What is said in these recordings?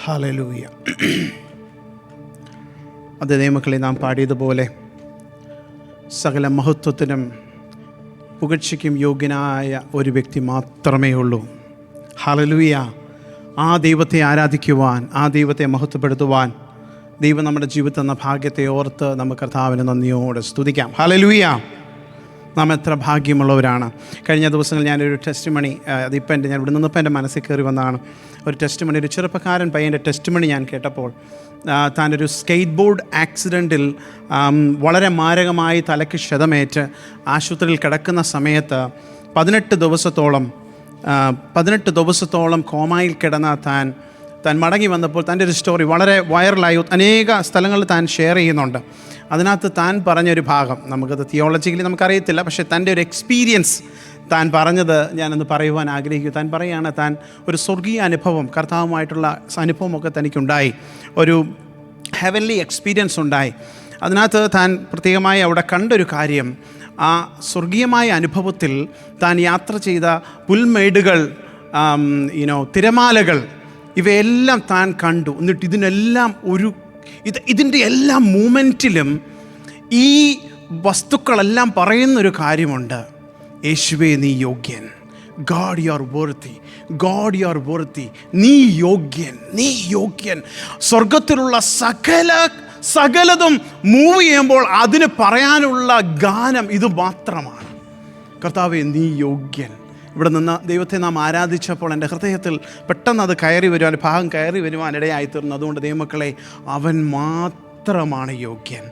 Hallelujah. അത് ദൈവമക്കളെ, നാം പാടിയതുപോലെ സകല മഹത്വത്തിനും പുകഴ്ചയ്ക്കും യോഗ്യനായ ഒരു വ്യക്തി മാത്രമേ ഉള്ളൂ. ഹല്ലേലൂയ. ആ ദൈവത്തെ ആരാധിക്കുവാൻ, ആ ദൈവത്തെ മഹത്വപ്പെടുത്തുവാൻ ദൈവം നമ്മുടെ ജീവിതത്തിൽ എന്ന ഭാഗ്യത്തെ ഓർത്ത് നമുക്ക് കർത്താവിനെ നന്ദിയോടെ സ്തുതിക്കാം. ഹല്ലേലൂയ. നാം എത്ര ഭാഗ്യമുള്ളവരാണ്. കഴിഞ്ഞ ദിവസങ്ങളിൽ ഞാനൊരു ടെസ്റ്റിമണി, അതിപ്പോൾ ഞാൻ ഇവിടെ നിന്നപ്പോൾ എൻ്റെ മനസ്സിൽ കയറി വന്നതാണ്. ഒരു ടെസ്റ്റിമണി, ഒരു ചെറുപ്പക്കാരൻ പയ്യൻ്റെ ടെസ്റ്റിമണി ഞാൻ കേട്ടപ്പോൾ, താനൊരു സ്കേറ്റ് ബോർഡ് ആക്സിഡൻറ്റിൽ വളരെ മാരകമായി തലയ്ക്ക് ക്ഷതമേറ്റ് ആശുപത്രിയിൽ കിടക്കുന്ന സമയത്ത് 18 ദിവസത്തോളം കോമായിൽ കിടന്ന താൻ മടങ്ങി വന്നപ്പോൾ തൻ്റെ ഒരു സ്റ്റോറി വളരെ വൈറലായി അനേക സ്ഥലങ്ങളിൽ താൻ ഷെയർ ചെയ്യുന്നുണ്ട്. അതിനകത്ത് താൻ പറഞ്ഞൊരു ഭാഗം, നമുക്കത് തിയോളജിക്കലി നമുക്കറിയത്തില്ല, പക്ഷേ തൻ്റെ ഒരു എക്സ്പീരിയൻസ് താൻ പറഞ്ഞത് ഞാനൊന്ന് പറയുവാൻ ആഗ്രഹിക്കുന്നു. താൻ പറയുകയാണ്, താൻ ഒരു സ്വർഗീയ അനുഭവം, കർത്താവുമായിട്ടുള്ള അനുഭവമൊക്കെ തനിക്കുണ്ടായി, ഒരു ഹെവൻലി എക്സ്പീരിയൻസ് ഉണ്ടായി. അതിനകത്ത് താൻ പ്രത്യേകമായി അവിടെ കണ്ടൊരു കാര്യം, ആ സ്വർഗീയമായ അനുഭവത്തിൽ താൻ യാത്ര ചെയ്ത പുൽമേടുകൾ, തിരമാലകൾ, ഇവയെല്ലാം താൻ കണ്ടു. എന്നിട്ട് ഇതിനെല്ലാം ഇതിൻ്റെ എല്ലാ മൂമെൻറ്റിലും ഈ വസ്തുക്കളെല്ലാം പറയുന്നൊരു കാര്യമുണ്ട്: യേശുവേ നീ യോഗ്യൻ, God you are worthy, God you are worthy, നീ യോഗ്യൻ. സ്വർഗത്തിലുള്ള സകലതും മൂവ് ചെയ്യുമ്പോൾ അതിന് പറയാനുള്ള ഗാനം ഇത് മാത്രമാണ്: കർത്താവേ നീ യോഗ്യൻ. ഇവിടെ നിന്ന് ദൈവത്തെ നാം ആരാധിച്ചപ്പോൾ എൻ്റെ ഹൃദയത്തിൽ പെട്ടെന്ന് അത് ഭാഗം കയറി വരുവാൻ ഇടയായിത്തീർന്നു. അതുകൊണ്ട് ദൈവമക്കളെ, അവൻ മാത്രമാണ് യോഗ്യൻ,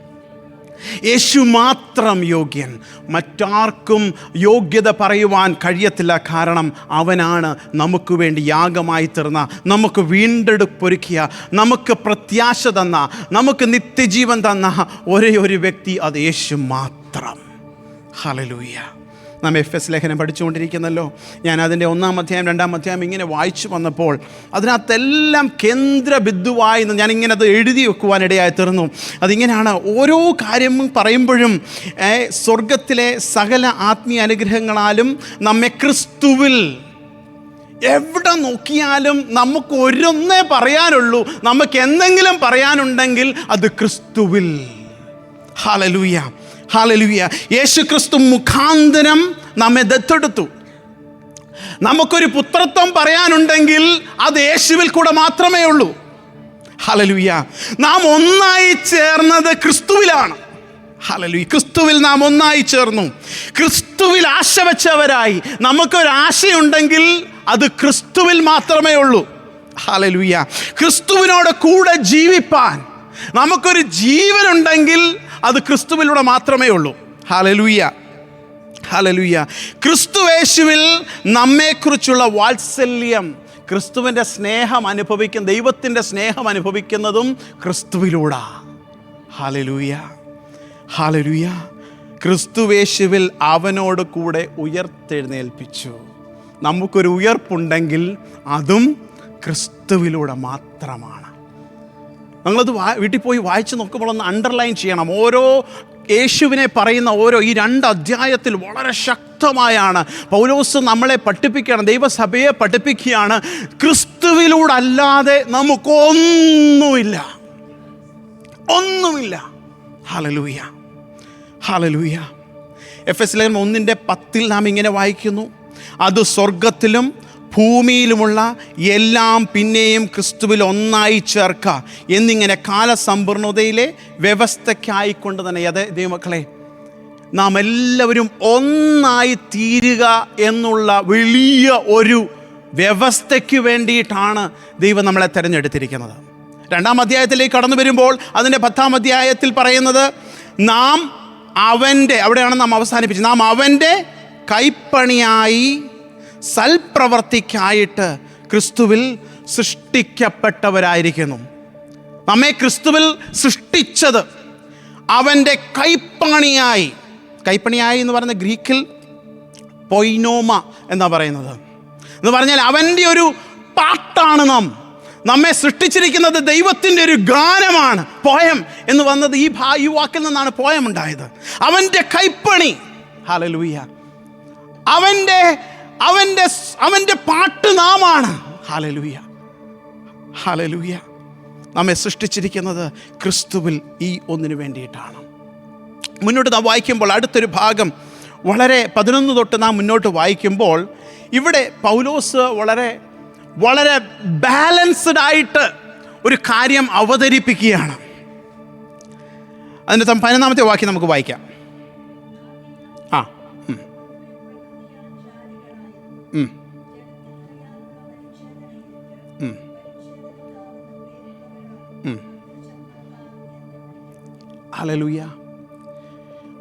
യേശു മാത്രം യോഗ്യൻ. മറ്റാർക്കും യോഗ്യത പറയുവാൻ കഴിയത്തില്ല. കാരണം അവനാണ് നമുക്ക് വേണ്ടി യാഗമായി തീർന്ന, നമുക്ക് വീണ്ടെടുപ്പൊരുക്കിയ, നമുക്ക് പ്രത്യാശ തന്ന, നമുക്ക് നിത്യജീവൻ തന്ന ഒരേ ഒരു വ്യക്തി, അത് യേശു മാത്രം. ഹല്ലേലൂയ. നാം എഫ്.എസ്. ലേഖനം പഠിച്ചുകൊണ്ടിരിക്കുന്നല്ലോ. ഞാൻ അതിൻ്റെ 1-ാം അധ്യായം 2-ാം അധ്യായം ഇങ്ങനെ വായിച്ചു വന്നപ്പോൾ അതിനകത്തെല്ലാം കേന്ദ്ര ബിന്ദുവായി ഞാനിങ്ങനെ അത് എഴുതി വെക്കുവാനിടയായി തീർന്നു. അതിങ്ങനെയാണ്, ഓരോ കാര്യം പറയുമ്പോഴും സ്വർഗത്തിലെ സകല ആത്മീയ അനുഗ്രഹങ്ങളാലും നമ്മെ ക്രിസ്തുവിൽ, എവിടെ നോക്കിയാലും നമുക്ക് ഒരൊന്നേ പറയാനുള്ളൂ, നമുക്ക് എന്തെങ്കിലും പറയാനുണ്ടെങ്കിൽ അത് ക്രിസ്തുവിൽ. Hallelujah, hallelujah. യേശു ക്രിസ്തു മുഖാന്തരം നമ്മെ ദത്തെടുത്തു. നമുക്കൊരു പുത്രത്വം പറയാനുണ്ടെങ്കിൽ അത് യേശുവിൽ കൂടെ മാത്രമേ ഉള്ളൂ. ഹല്ലേലൂയ. നാം ഒന്നായി ചേർന്നത് ക്രിസ്തുവിലാണ്. ഹല്ലേലൂയ. ക്രിസ്തുവിൽ നാം ഒന്നായി ചേർന്നു. ക്രിസ്തുവിൽ ആശ വെച്ചവരായി. നമുക്കൊരു ആശയുണ്ടെങ്കിൽ അത് ക്രിസ്തുവിൽ മാത്രമേ ഉള്ളൂ. ഹല്ലേലൂയ. ക്രിസ്തുവിനോട് കൂടെ ജീവിപ്പാൻ നമുക്കൊരു ജീവനുണ്ടെങ്കിൽ അത് ക്രിസ്തുവിലൂടെ മാത്രമേ ഉള്ളൂ. Hallelujah, hallelujah. ക്രിസ്തുയേശുവിൽ നമ്മെക്കുറിച്ചുള്ള വാത്സല്യം, ക്രിസ്തുവിൻ്റെ സ്നേഹം അനുഭവിക്കുന്ന, ദൈവത്തിൻ്റെ സ്നേഹം അനുഭവിക്കുന്നതും ക്രിസ്തുവിലൂടെ. Hallelujah, hallelujah. ക്രിസ്തുയേശുവിൽ അവനോട് കൂടെ ഉയർത്തെഴുന്നേൽപ്പിച്ചു. നമുക്കൊരു ഉയർപ്പുണ്ടെങ്കിൽ അതും ക്രിസ്തുവിലൂടെ മാത്രമാണ്. നിങ്ങളത് വീട്ടിൽ പോയി വായിച്ച് നോക്കുമ്പോൾ ഒന്ന് അണ്ടർലൈൻ ചെയ്യണം. ഓരോ യേശുവിനെ പറയുന്ന ഈ 2 അധ്യായത്തിൽ വളരെ ശക്തമായാണ് പൗലോസ് നമ്മളെ പഠിപ്പിക്കുകയാണ്, ദൈവസഭയെ പഠിപ്പിക്കുകയാണ്, ക്രിസ്തുവിലൂടെ അല്ലാതെ നമുക്കൊന്നുമില്ല. Hallelujah, hallelujah. എഫ്.എസ്. ലേഖനം 1:10 നാം ഇങ്ങനെ വായിക്കുന്നു: അത് സ്വർഗത്തിലും ഭൂമിയിലുമുള്ള എല്ലാം പിന്നെയും ക്രിസ്തുവിൽ ഒന്നായി ചേർക്ക എന്നിങ്ങനെ കാലസമ്പൂർണതയിലെ വ്യവസ്ഥയ്ക്കായിക്കൊണ്ട് തന്നെ. അതെ ദൈവമക്കളെ, നാം എല്ലാവരും ഒന്നായി തീരുക എന്നുള്ള വലിയ ഒരു വ്യവസ്ഥയ്ക്ക് വേണ്ടിയിട്ടാണ് ദൈവം നമ്മളെ തിരഞ്ഞെടുത്തിരിക്കുന്നത്. 2-ാം അധ്യായത്തിലേക്ക് കടന്നു വരുമ്പോൾ അതിൻ്റെ 10-ാം അധ്യായത്തിൽ പറയുന്നത്, നാം അവൻ്റെ, അവിടെയാണ് നാം അവസാനിപ്പിച്ചത്, നാം അവൻ്റെ കൈപ്പണിയായി സൽപ്രവർത്തിക്കായിട്ട് ക്രിസ്തുവിൽ സൃഷ്ടിക്കപ്പെട്ടവരായിരിക്കുന്നു. നമ്മെ ക്രിസ്തുവിൽ സൃഷ്ടിച്ചത് അവൻ്റെ കൈപ്പണിയായി എന്ന് പറയുന്ന ഗ്രീക്കിൽ പൊയ്നോമ എന്നാണ് പറയുന്നത്. എന്ന് പറഞ്ഞാൽ അവൻ്റെ ഒരു പാട്ടാണ്. നമ്മെ സൃഷ്ടിച്ചിരിക്കുന്നത് ദൈവത്തിൻ്റെ ഒരു ഗാനമാണ്. പോയം എന്ന് വന്നത് ഈ വാക്കിൽ നിന്നാണ് പോയം ഉണ്ടായത്. അവൻ്റെ കൈപ്പണി. ഹല്ലേലൂയ. അവൻ്റെ പാട്ട് നാമാണ്. Hallelujah, hallelujah. നമ്മെ സൃഷ്ടിച്ചിരിക്കുന്നത് ക്രിസ്തുവിൽ ഈ ഒന്നിനു വേണ്ടിയിട്ടാണ്. മുന്നോട്ട് നാം വായിക്കുമ്പോൾ അടുത്തൊരു ഭാഗം വളരെ 11 തൊട്ട് നാം മുന്നോട്ട് വായിക്കുമ്പോൾ ഇവിടെ പൗലോസ് വളരെ വളരെ ബാലൻസ്ഡ് ആയിട്ട് ഒരു കാര്യം അവതരിപ്പിക്കുകയാണ്. അതിൻ്റെ 15-ാമത്തെ വാക്യം നമുക്ക് വായിക്കാം. ഹല്ലേലൂയ.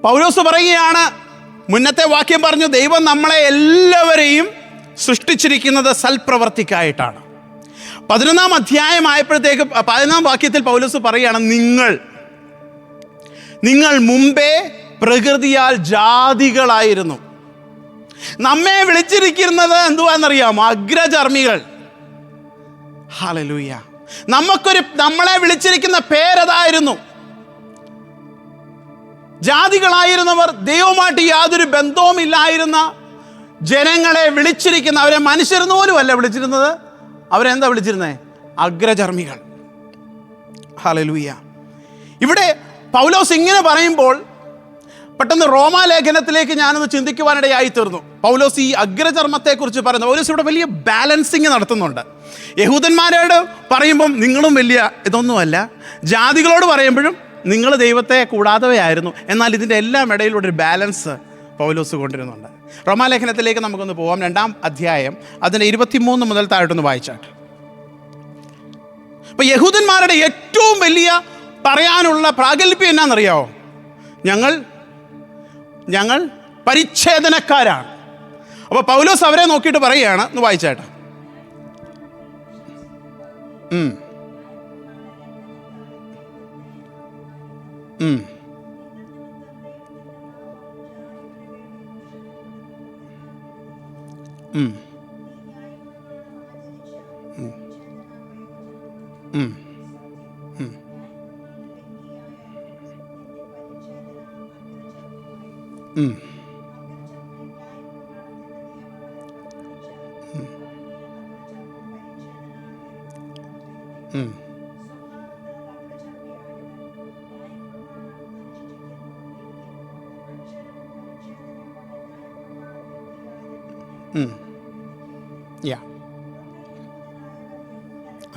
പൗലോസ് പറയുകയാണ്, മുന്നത്തെ വാക്യം പറഞ്ഞു, ദൈവം നമ്മളെ എല്ലാവരെയും സൃഷ്ടിച്ചിരിക്കുന്നത് സൽപ്രവർത്തിക്കായിട്ടാണ്. 11-ാം അധ്യായം ആയപ്പോഴത്തേക്ക് 11-ാം വാക്യത്തിൽ പൗലോസ് പറയുകയാണ്, നിങ്ങൾ മുമ്പേ പ്രകൃതിയാൽ ജാതികളായിരുന്നു. നമ്മെ വിളിച്ചിരിക്കുന്നത് എന്തുവാണെന്നറിയാമോ? അഗ്രചർമ്മികൾ. ഹല്ലേലൂയ. നമ്മളെ വിളിച്ചിരിക്കുന്ന പേരതായിരുന്നു. ജാതികളായിരുന്നവർ, ദൈവവുമായിട്ട് യാതൊരു ബന്ധവുമില്ലായിരുന്ന ജനങ്ങളെ വിളിച്ചിരിക്കുന്ന, അവരെ മനുഷ്യരെന്ന് പോലും അല്ല വിളിച്ചിരുന്നത്. അവരെന്താ വിളിച്ചിരുന്നത്? അഗ്രചർമ്മികൾ. ഹല്ലേലൂയ. ഇവിടെ പൗലോസ് ഇങ്ങനെ പറയുമ്പോൾ പെട്ടെന്ന് റോമാലേഖനത്തിലേക്ക് ഞാനൊന്ന് ചിന്തിക്കുവാനിടയായി തീർന്നു. പൗലോസ് ഈ അഗ്രചർമ്മത്തെക്കുറിച്ച് പറയുന്നു. പൗലോസ് ഇവിടെ വലിയ ബാലൻസിങ് നടത്തുന്നുണ്ട്. യഹൂദന്മാരോട് പറയുമ്പം നിങ്ങളും വലിയ ഇതൊന്നുമല്ല, ജാതികളോട് പറയുമ്പോഴും നിങ്ങൾ ദൈവത്തെ കൂടാത്തവയായിരുന്നു. എന്നാൽ ഇതിൻ്റെ എല്ലാം ഇടയിലൂടെ ഒരു ബാലൻസ് പൗലോസ് കൊണ്ടുവരുന്നുണ്ട്. റോമാലേഖനത്തിലേക്ക് നമുക്കൊന്ന് പോകാം. 2-ാം അധ്യായം അതിൻ്റെ 23 മുതൽ താഴോട്ടൊന്ന് വായിച്ചാട്ട്. അപ്പോൾ യഹൂദന്മാരുടെ ഏറ്റവും വലിയ പറയാനുള്ള പ്രാഗൽഭ്യം എന്നാണെന്നറിയാമോ? ഞങ്ങൾ പരിച്ഛേദനക്കാരാണ്. അപ്പോൾ പൗലോസ് അവരെ നോക്കിയിട്ട് പറയുകയാണ്, ഒന്ന് വായിച്ചാട്ടെ.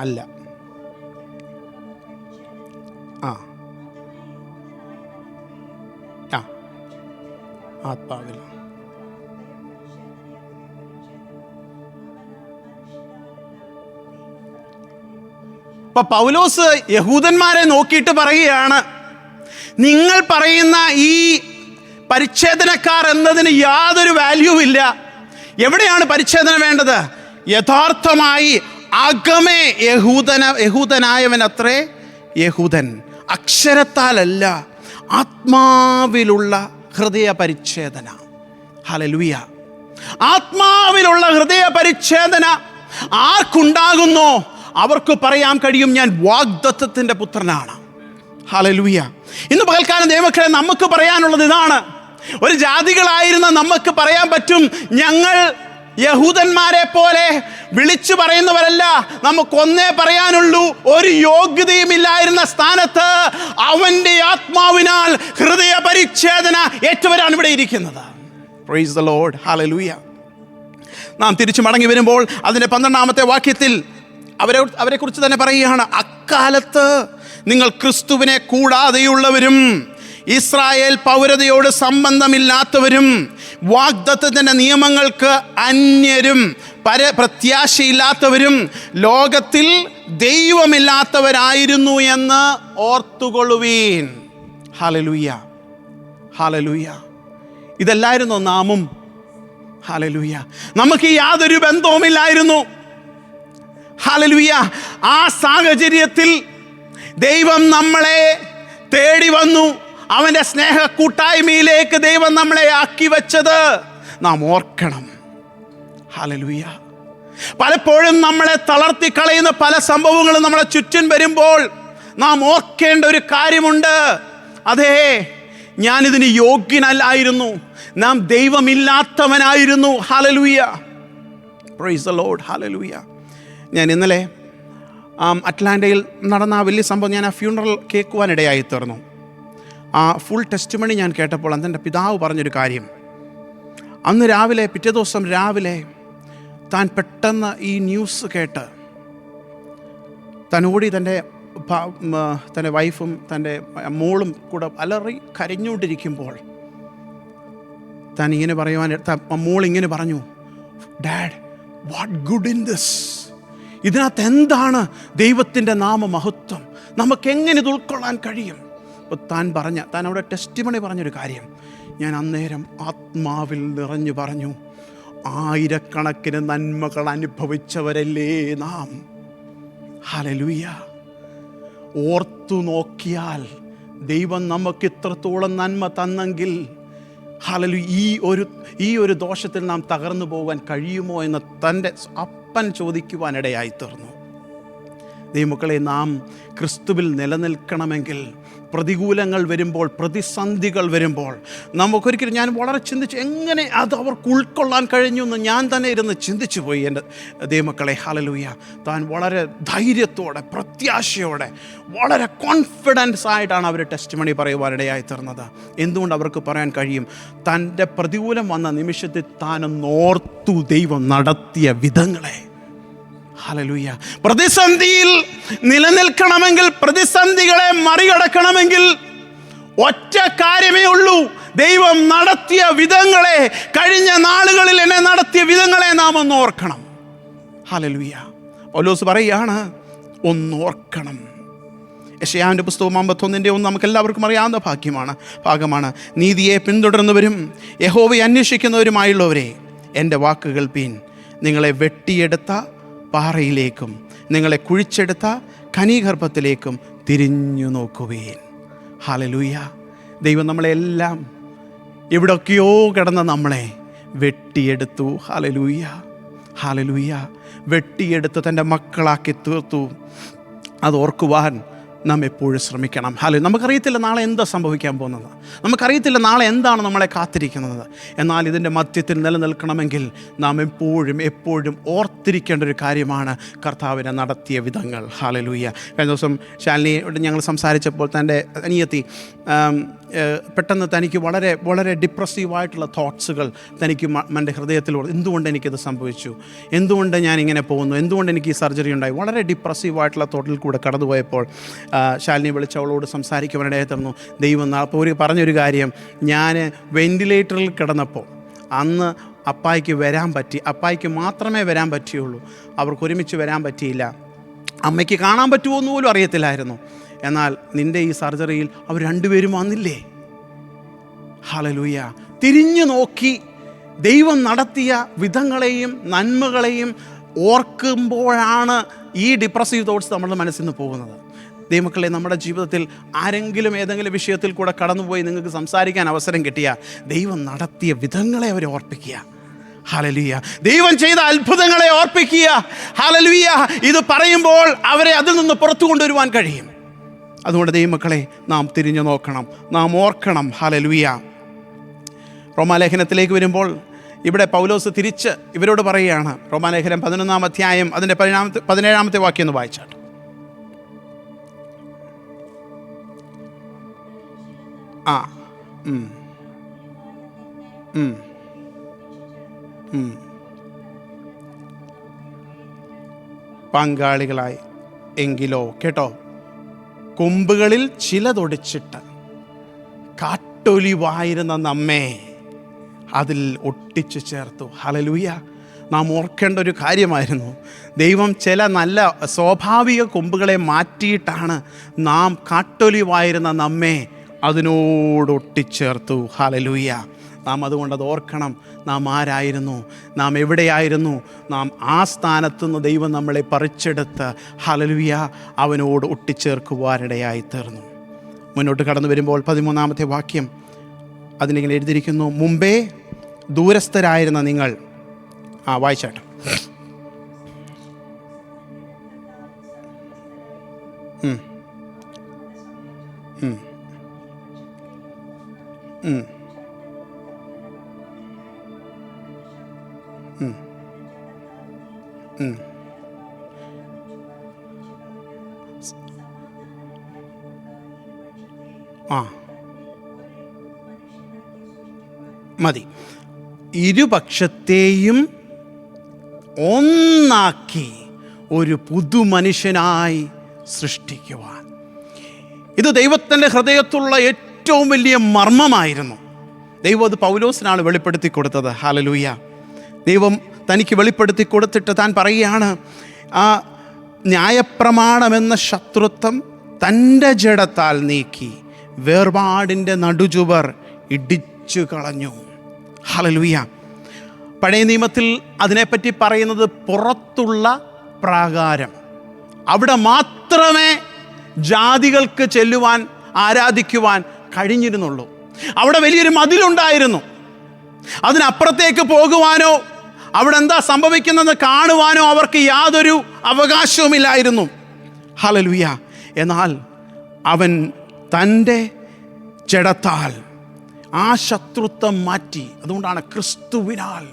അല്ല. ആത്മാവിൽ. അപ്പൊ പൗലോസ് യഹൂദന്മാരെ നോക്കിയിട്ട് പറയുകയാണ്, നിങ്ങൾ പറയുന്ന ഈ പരിച്ഛേദനക്കാർ എന്നതിന് യാതൊരു വാല്യൂ ഇല്ല. എവിടെയാണ് പരിച്ഛേദന വേണ്ടത്? യഥാർത്ഥമായി അകമേ യഹൂദനായവനത്രേ യഹൂദൻ. അക്ഷരത്താലല്ല, ആത്മാവിലുള്ള ഹൃദയ പരിച്ഛേദന. ഹല്ലേലൂയ. ആത്മാവിലുള്ള ഹൃദയ പരിച്ഛേദന ആർക്കുണ്ടാകുന്നോ അവർക്ക് പറയാൻ കഴിയും, ഞാൻ വാഗ്ദത്തത്തിൻ്റെ പുത്രനാണ്. ഹല്ലേലൂയ. ഇന്ന് പകൽക്കാലം ദൈവമക്കളെ നമുക്ക് പറയാനുള്ളത് ഇതാണ്. ഒരു ജാതികളായിരുന്ന നമുക്ക് പറയാൻ പറ്റും, ഞങ്ങൾ യഹൂദന്മാരെ പോലെ വിളിച്ചു പറയുന്നവരല്ല. നമുക്കൊന്നേ പറയാനുള്ളൂ, ഒരു യോഗ്യതയും ഇല്ലായിരുന്ന സ്ഥാനത്ത് അവൻ്റെ ആത്മാവിനാൽ ഹൃദയ പരിച്ഛേദന ഏറ്റവരാണ് ഇവിടെ ഇരിക്കുന്നത്. Price the Lord. ഹല്ലേലൂയ. നാം തിരിച്ചു മടങ്ങി വരുമ്പോൾ അതിൻ്റെ 12-ാമത്തെ വാക്യത്തിൽ അവരെക്കുറിച്ച് തന്നെ പറയുകയാണ്, അക്കാലത്ത് നിങ്ങൾ ക്രിസ്തുവിനെ കൂടാതെയുള്ളവരും ഇസ്രായേൽ പൗരതയോട് സംബന്ധമില്ലാത്തവരും വാഗ്ദത്തത്തിൻ്റെ നിയമങ്ങൾക്ക് അന്യരും പ്രത്യാശയില്ലാത്തവരും ലോകത്തിൽ ദൈവമില്ലാത്തവരായിരുന്നു എന്ന് ഓർത്തുകൊള്ളുവീൻ. ഹല്ലേലൂയ. ഹല്ലേലൂയ. ഇതല്ലായിരുന്നു നാമും. ഹല്ലേലൂയ. നമുക്ക് യാതൊരു ബന്ധവുമില്ലായിരുന്നു. ഹല്ലേലൂയ. ആ സാഹചര്യത്തിൽ ദൈവം നമ്മളെ തേടി വന്നു. അവൻ്റെ സ്നേഹ കൂട്ടായ്മയിലേക്ക് ദൈവം നമ്മളെ ആക്കി വെച്ചത് നാം ഓർക്കണം. ഹല്ലേലൂയ. പലപ്പോഴും നമ്മളെ തളർത്തി കളയുന്ന പല സംഭവങ്ങളും നമ്മളെ ചുറ്റും വരുമ്പോൾ നാം ഓർക്കേണ്ട ഒരു കാര്യമുണ്ട്. അതെ, ഞാനിതിന് യോഗ്യനല്ലായിരുന്നു, നാം ദൈവമില്ലാത്തവനായിരുന്നു. Hallelujah. Praise the Lord. Hallelujah. ഞാൻ ഇന്നലെ അറ്റ്ലാന്റയിൽ നടന്ന ആ വലിയ സംഭവം ഞാൻ ആ ഫ്യൂണറൽ കേൾക്കുവാനിടയായി തീർന്നു. ആ ഫുൾ ടെസ്റ്റിമണി ഞാൻ കേട്ടപ്പോൾ അതെൻ്റെ പിതാവ് പറഞ്ഞൊരു കാര്യം, അന്ന് രാവിലെ, പിറ്റേ ദിവസം രാവിലെ താൻ പെട്ടെന്ന് ഈ ന്യൂസ് കേട്ട് തന്നോടി തൻ്റെ വൈഫും തൻ്റെ മോളും കൂടെ അലറി കരഞ്ഞുകൊണ്ടിരിക്കുമ്പോൾ താൻ ഇങ്ങനെ പറയുവാൻ, മോൾ ഇങ്ങനെ പറഞ്ഞു, dad, what good in this, ഇതിനകത്ത് എന്താണ് ദൈവത്തിൻ്റെ നാമമഹത്വം, നമുക്കെങ്ങനെ ഇത് ഉൾക്കൊള്ളാൻ കഴിയും? അപ്പോൾ താൻ അവിടെ ടെസ്റ്റിമണി പറഞ്ഞൊരു കാര്യം ഞാൻ അന്നേരം ആത്മാവിൽ നിറഞ്ഞു പറഞ്ഞു, ആയിരക്കണക്കിന് നന്മകൾ അനുഭവിച്ചവരല്ലേ നാം. ഹല്ലേലൂയ. ഓർത്തു നോക്കിയാൽ ദൈവം നമുക്ക് ഇത്രത്തോളം നന്മ തന്നെങ്കിൽ ഹല്ലേലൂയ, ഈ ഒരു ദോഷത്തിൽ നാം തകർന്നു പോകാൻ കഴിയുമോ എന്ന് തൻ്റെ അപ്പൻ ചോദിക്കുവാനിടയായി തീർന്നു. ദൈവമക്കളെ, നാം ക്രിസ്തുവിൽ നിലനിൽക്കണമെങ്കിൽ പ്രതികൂലങ്ങൾ വരുമ്പോൾ, പ്രതിസന്ധികൾ വരുമ്പോൾ നമുക്കൊരിക്കലും, ഞാൻ വളരെ ചിന്തിച്ചു എങ്ങനെ അത് അവർക്ക് ഉൾക്കൊള്ളാൻ കഴിഞ്ഞു എന്ന് ഞാൻ തന്നെ ഇരുന്ന് ചിന്തിച്ചു പോയി. എൻ്റെ ദൈവമക്കളെ, ഹല്ലേലൂയ, താൻ വളരെ ധൈര്യത്തോടെ, പ്രത്യാശയോടെ, വളരെ കോൺഫിഡൻസ് ആയിട്ടാണ് അവർ ടെസ്റ്റിമണി പറയുവാനിടയായി തീർന്നത്. എന്തുകൊണ്ട് അവർക്ക് പറയാൻ കഴിയും? തൻ്റെ പ്രതികൂലം വന്ന നിമിഷത്തിൽ താനൊന്നോർത്തു ദൈവം നടത്തിയ വിധങ്ങളെ. ഹല്ലേലൂയ. പ്രതിസന്ധിയിൽ നിലനിൽക്കണമെങ്കിൽ, പ്രതിസന്ധികളെ മറികടക്കണമെങ്കിൽ ഒറ്റ കാര്യമേ ഉള്ളൂ, ദൈവം നടത്തിയ വിധങ്ങളെ, കഴിഞ്ഞ നാളുകളിൽ എന്നെ നടത്തിയ വിധങ്ങളെ നാം ഒന്ന് ഓർക്കണം. ഹല്ലേലൂയ. പൗലോസ് പറയുകയാണ്, ഒന്നോർക്കണം. യെശയ്യാവിൻ്റെ പുസ്തകം 51:1 നമുക്ക് എല്ലാവർക്കും അറിയാവുന്ന ഭാഗമാണ്. നീതിയെ പിന്തുടർന്നവരും യഹോവയെ അന്വേഷിക്കുന്നവരുമായുള്ളവരെ, എൻ്റെ വാക്ക് കേൾപ്പീൻ. നിങ്ങളെ വെട്ടിയെടുത്ത പാറയിലേക്കും നിങ്ങളെ കുഴിച്ചെടുത്ത ഖനീഗർഭത്തിലേക്കും തിരിഞ്ഞു നോക്കുവേൻ. ഹല്ലേലൂയ. ദൈവം നമ്മളെല്ലാം എവിടെയൊക്കെയോ കിടന്ന നമ്മളെ വെട്ടിയെടുത്തു. Hallelujah, hallelujah. വെട്ടിയെടുത്ത് തൻ്റെ മക്കളാക്കി തീർത്തു. അത് ഓർക്കുവാൻ നാം എപ്പോഴും ശ്രമിക്കണം. നമുക്കറിയത്തില്ല നാളെ എന്താ സംഭവിക്കാൻ പോകുന്നത്, നമുക്കറിയത്തില്ല നാളെ എന്താണ് നമ്മളെ കാത്തിരിക്കുന്നത്. എന്നാൽ ഇതിൻ്റെ മധ്യത്തിൽ നിലനിൽക്കണമെങ്കിൽ നാം എപ്പോഴും ഓർത്തിരിക്കേണ്ട ഒരു കാര്യമാണ് കർത്താവിനെ നടത്തിയ വിധങ്ങൾ. ഹല്ലേലൂയ. കഴിഞ്ഞ ദിവസം ശാലിനിയോട് ഞങ്ങൾ സംസാരിച്ചപ്പോൾ തൻ്റെ അനിയത്തി പെട്ടെന്ന് തനിക്ക് വളരെ വളരെ ഡിപ്രസീവായിട്ടുള്ള തോട്ട്സുകൾ തനിക്ക് എൻ്റെ ഹൃദയത്തിലൂടെ, എന്തുകൊണ്ട് എനിക്കിത് സംഭവിച്ചു, എന്തുകൊണ്ട് ഞാനിങ്ങനെ പോകുന്നു, എന്തുകൊണ്ട് എനിക്ക് ഈ സർജറി ഉണ്ടായി, വളരെ ഡിപ്രസീവായിട്ടുള്ള തോട്ടിൽ കൂടെ കടന്നുപോയപ്പോൾ ശാലിനി വിളിച്ച് അവളോട് സംസാരിക്കുവാനിടയായി തീർന്നു. ദൈവം അപ്പോൾ പറഞ്ഞൊരു കാര്യം, ഞാൻ വെൻറ്റിലേറ്ററിൽ കിടന്നപ്പോൾ അന്ന് അപ്പായിക്ക് മാത്രമേ വരാൻ പറ്റിയുള്ളൂ, അവർക്ക് ഒരുമിച്ച് വരാൻ പറ്റിയില്ല, അമ്മയ്ക്ക് കാണാൻ പറ്റുമോ എന്ന് പോലും അറിയത്തില്ലായിരുന്നു. എന്നാൽ നിൻ്റെ ഈ സർജറിയിൽ അവർ രണ്ടുപേരും വന്നില്ലേ. ഹല്ലേലൂയ. തിരിഞ്ഞു നോക്കി ദൈവം നടത്തിയ വിധങ്ങളെയും നന്മകളെയും ഓർക്കുമ്പോഴാണ് ഈ ഡിപ്രസീവ് തോട്ട്സ് നമ്മുടെ മനസ്സിൽ നിന്ന് പോകുന്നത്. ദൈവമക്കളെ, നമ്മുടെ ജീവിതത്തിൽ ആരെങ്കിലും ഏതെങ്കിലും വിഷയത്തിൽ കൂടെ കടന്നുപോയി നിങ്ങൾക്ക് സംസാരിക്കാൻ അവസരം കിട്ടിയാൽ ദൈവം നടത്തിയ വിധങ്ങളെ അവരെ ഓർപ്പിക്കുക. ഹല്ലേലൂയ. ദൈവം ചെയ്ത അത്ഭുതങ്ങളെ ഓർപ്പിക്കുക. ഹല്ലേലൂയ. ഇത് പറയുമ്പോൾ അവരെ അതിൽ നിന്ന് പുറത്തു കൊണ്ടുവരുവാൻ കഴിയും. അതുകൊണ്ട് ദൈവമക്കളെ, നാം തിരിഞ്ഞു നോക്കണം, നാം ഓർക്കണം. ഹല്ലേലൂയ. റോമാലേഖനത്തിലേക്ക് വരുമ്പോൾ ഇവിടെ പൗലോസ് തിരിച്ച് ഇവരോട് പറയുകയാണ്. റോമാലേഖനം 11-ാം അധ്യായം അതിൻ്റെ 17-ാമത്തെ വാക്യം ഒന്ന് വായിച്ചാട്ട്. പങ്കാളികളായി എങ്കിലോ, കേട്ടോ, കൊമ്പുകളിൽ ചിലതൊടിച്ചിട്ട് കാട്ടൊലിവായിരുന്ന നമ്മെ അതിൽ ഒട്ടിച്ചു ചേർത്തു. ഹല്ലേലൂയ. നാം ഓർക്കേണ്ട ഒരു കാര്യമായിരുന്നു, ദൈവം ചില നല്ല സ്വാഭാവിക കൊമ്പുകളെ മാറ്റിയിട്ടാണ് നാം കാട്ടൊലിവായിരുന്ന നമ്മെ അതിനോട് ഒട്ടിച്ചേർത്തു. ഹല്ലേലൂയ. നാം അതുകൊണ്ട് അത് ഓർക്കണം. നാം ആരായിരുന്നു, നാം എവിടെയായിരുന്നു, നാം ആ സ്ഥാനത്തുനിന്ന് ദൈവം നമ്മളെ പറിച്ചെടുത്ത് ഹല്ലേലൂയ അവനോട് ഒട്ടിച്ചേർക്കുവാനിടയായി തീർന്നു. മുന്നോട്ട് കടന്നു വരുമ്പോൾ 13-ാമത്തെ വാക്യം അതിനിങ്ങനെ എഴുതിയിരിക്കുന്നു, മുമ്പേ ദൂരസ്ഥരായിരുന്ന നിങ്ങൾ. വായിച്ചാട്ടെ. മതി. ഇരുപക്ഷത്തെയും ഒന്നാക്കി ഒരു പുതുമനുഷ്യനായി സൃഷ്ടിക്കുവാൻ. ഇത് ദൈവത്തിൻ്റെ ഹൃദയത്തിലുള്ള ഏറ്റവും വലിയ മർമ്മമായിരുന്നു. ദൈവം അത് പൗലോസിനാണ് വെളിപ്പെടുത്തി കൊടുത്തത്. ഹല്ലേലൂയ. ദൈവം തനിക്ക് വെളിപ്പെടുത്തി കൊടുത്തിട്ട് താൻ പറയുകയാണ്, ആ ന്യായപ്രമാണമെന്ന ശത്രുത്വം തൻ്റെ ജഡത്താൽ നീക്കി വേർപാടിൻ്റെ നടുചുവർ ഇടിച്ചു കളഞ്ഞു. ഹല്ലേലൂയ. പഴയ നിയമത്തിൽ അതിനെപ്പറ്റി പറയുന്നത് പുറത്തുള്ള പ്രാകാരം. അവിടെ മാത്രമേ ജാതികൾക്ക് ചെല്ലുവാൻ, ആരാധിക്കുവാൻ കഴിഞ്ഞിരുന്നുള്ളൂ. അവിടെ വലിയൊരു മതിലുണ്ടായിരുന്നു. അതിനപ്പുറത്തേക്ക് പോകുവാനോ അവിടെ എന്താ സംഭവിക്കുന്നതെന്ന് കാണുവാനോ അവർക്ക് യാതൊരു അവകാശവുമില്ലായിരുന്നു. ഹല്ലേലൂയ. എന്നാൽ അവൻ തൻ്റെ ജഡത്താൽ ആ ശത്രുത്വം മാറ്റി. അതുകൊണ്ടാണ് ക്രിസ്തുവിനാൽ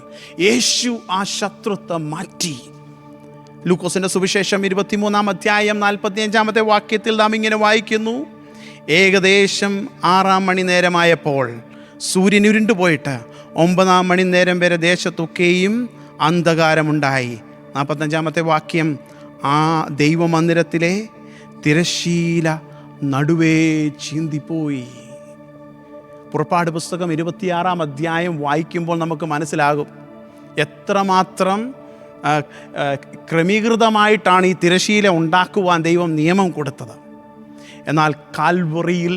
യേശു ആ ശത്രുത്വം മാറ്റി. ലൂക്കോസിൻ്റെ സുവിശേഷം 23-ാം അധ്യായം 45-ാമത്തെ വാക്യത്തിൽ നാം ഇങ്ങനെ വായിക്കുന്നു, ഏകദേശം 6-ാം മണി നേരമായപ്പോൾ സൂര്യൻ ഇരുണ്ടുപോയിട്ട് 9-ാം മണി നേരം വരെ ദേശത്തൊക്കെയും അന്ധകാരമുണ്ടായി. 45-ാമത്തെ വാക്യം, ആ ദൈവമന്ദിരത്തിലെ തിരശ്ശീല നടുവേ ചീന്തിപ്പോയി. പുറപ്പാട് പുസ്തകം 26-ാം അധ്യായം വായിക്കുമ്പോൾ നമുക്ക് മനസ്സിലാകും എത്രമാത്രം ക്രമീകൃതമായിട്ടാണ് ഈ തിരശ്ശീല ഉണ്ടാക്കുവാൻ ദൈവം നിയമം കൊടുത്തത്. എന്നാൽ കാൽവറിയിൽ